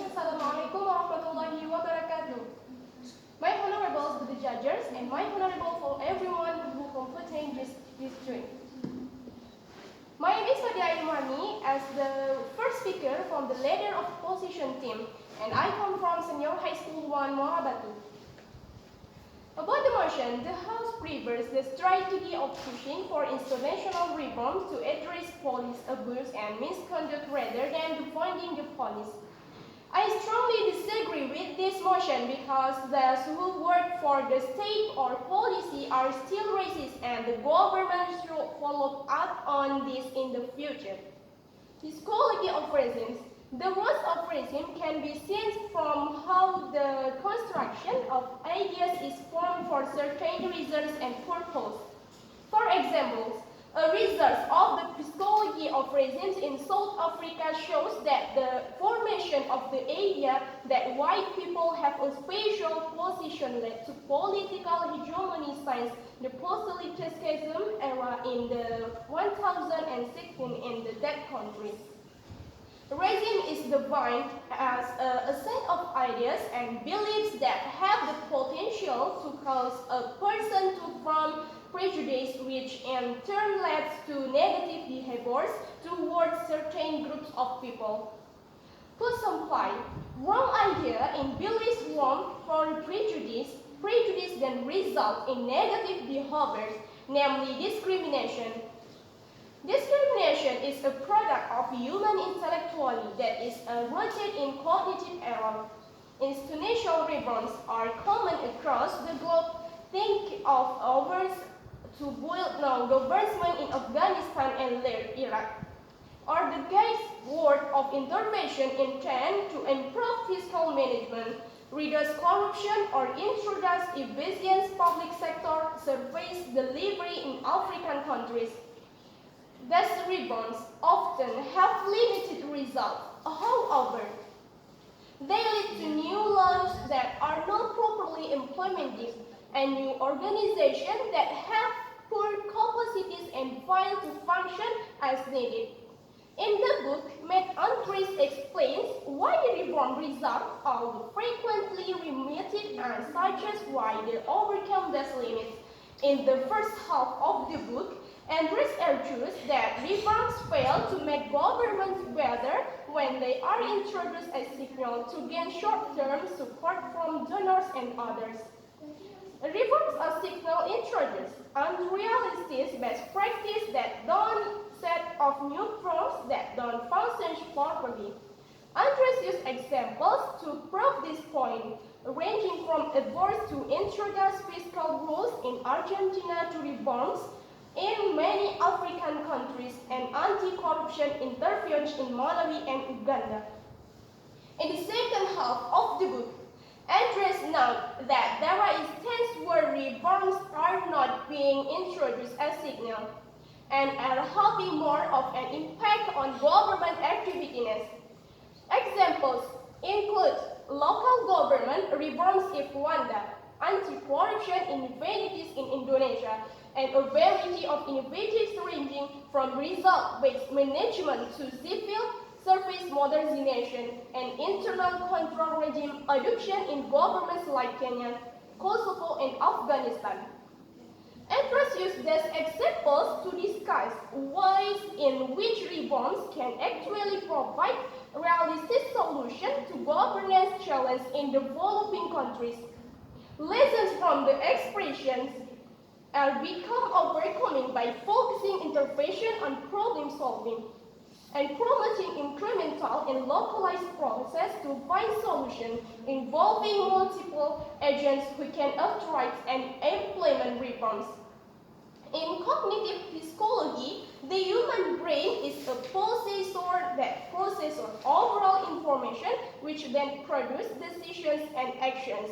Assalamualaikum warahmatullahi wabarakatuh. My honorables to the judges and my honorable for everyone who completed this trip. My name is Fadia Imani as the first speaker from the leader of opposition team, and I come from Senior High School 1 Muara Batu. About the motion, the House prefers the strategy of pushing for institutional reforms to address police abuse and misconduct rather than defunding the police. I strongly disagree with this motion because those who work for the state or policy are still racist and the government should follow up on this in the future. Psychology of racism. The roots of racism can be seen from how the construction of ideas is formed for certain reasons and purposes. For example, a research of the psychology of racism in South Africa shows that the formation of the idea that white people have a special position led to political hegemony since the post-elitism era in the 2016 in that country. Racism is defined as a set of ideas and beliefs that have the potential to cause a person to form prejudice, which in turn leads to negative behaviors towards certain groups of people. Put simply, wrong idea and beliefs form prejudice then result in negative behaviors, namely discrimination. Discrimination is a product of human intellectuality that is rooted in cognitive error. Institutional reforms are common across the globe. Think of efforts to build government in Afghanistan and Iraq, or the Gates Word of Intervention intend to improve fiscal management, reduce corruption, or introduce efficient public sector service delivery in African countries. These reforms often have limited results. However, they lead to new laws that are not properly implemented and new organizations that have poor capacities and fail to function as needed. In the book, Matt Andres explains why the reform results are frequently remitted and such as why they overcome these limits. In the first half of the book, Andres argues that reforms fail to make governments better when they are introduced as signal to gain short-term support from donors and others. Reforms are signal introduced unrealistic best practice that don't set of new forms that don't function properly. Andres used examples to prove this point, ranging from efforts to introduce fiscal rules in Argentina to reforms in many African countries and anti-corruption interventions in Malawi and Uganda. In the second half of the book, Andres notes that there are instances where reforms are not being introduced as signal and are having more of an impact on government activities. Examples include local government reforms in Rwanda, anti-corruption initiatives in Indonesia, and a variety of initiatives ranging from result-based management to civil service modernization and internal control regime adoption in governments like Kenya, Kosovo, and Afghanistan. Andres used these examples to discuss ways in which reforms can actually provide realistic solutions to governance challenges in developing countries. Lessons from the expressions are become overcoming by focusing intervention on problem solving and promoting incremental and localized process to find solutions involving multiple agents who can authorize and implement reforms. In cognitive psychology, the human brain is a processor that processes overall information which then produces decisions and actions.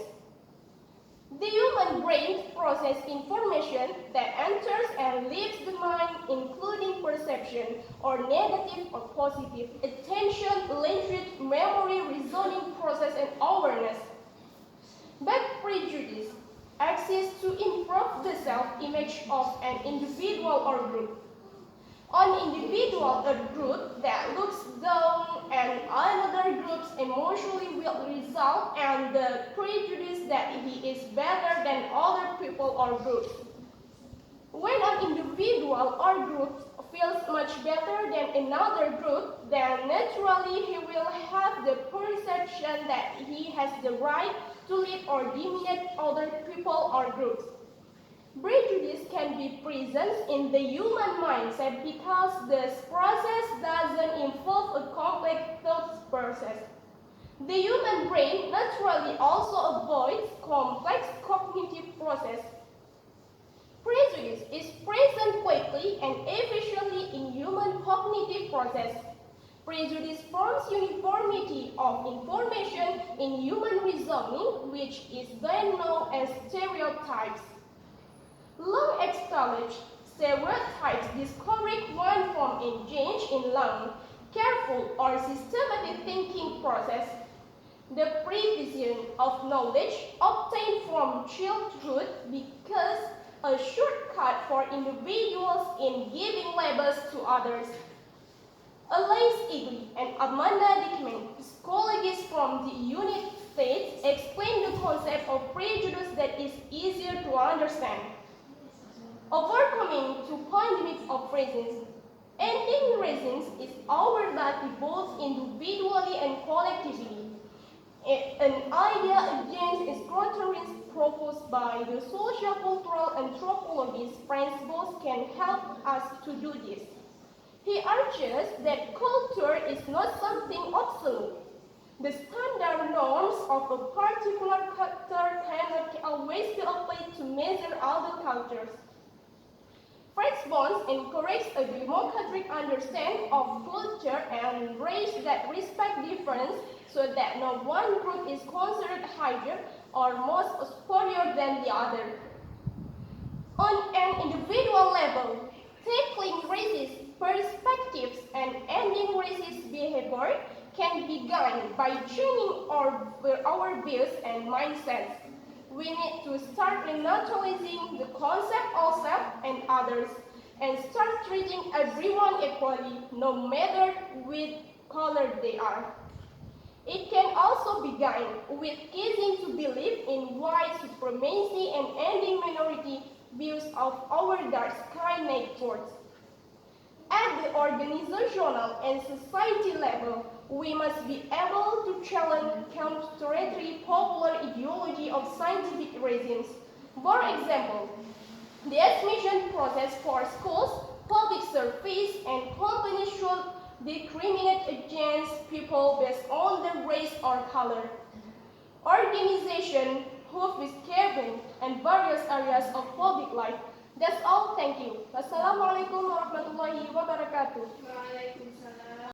The human brain processes information that enters and leaves the mind, including perception, or negative or positive, attention, language, memory, reasoning process, and awareness. But prejudice exists to improve the self-image of an individual or group. An individual or group that looks down and another group's emotionally will result in the prejudice that he is better than other people or groups. When an individual or group feels much better than another group, then naturally he will have the perception that he has the right to lead or dominate other people or groups. Prejudice can be present in the human mindset because this process doesn't involve a complex thought process. The human brain naturally also avoids complex cognitive process. Prejudice is present quickly and efficiently in human cognitive process. Prejudice forms uniformity of information in human reasoning, which is then known as stereotypes. Long-established stereotypes discourage one from engaging in long, careful, or systematic thinking process. The prevision of knowledge obtained from childhood becomes a shortcut for individuals in giving labels to others. Elaine Eagley and Amanda Dickman, psychologists from the United States, explain the concept of prejudice that is easier to understand. Overcoming 2 limits of reasons. Ending reasons is our body both individually and collectively. An idea against scrutiny proposed by the social-cultural anthropologist Franz Boas can help us to do this. He argues that culture is not something absolute. The standard norms of a particular culture cannot always be applied to measure other cultures. Franz Boas encourages a democratic understanding of culture and race that respect difference so that no one group is considered higher or more superior than the other. On an individual level, tackling racist perspectives and ending racist behavior can be done by changing our views and mindsets. We need to start renaturalizing the concept of self and others and start treating everyone equally, no matter which color they are. It can also begin with ceasing to believe in white supremacy and ending minority views of our dark-skinned neighbors. At the organizational and society level, we must be able to challenge contrary popular ideology of scientific regimes. For example, the admission process for schools, public service, and companies should discriminate against people based on their race or color. Organizations who discriminate in various areas of public life. That's all. Thank you. Wassalamualaikum warahmatullahi wabarakatuh.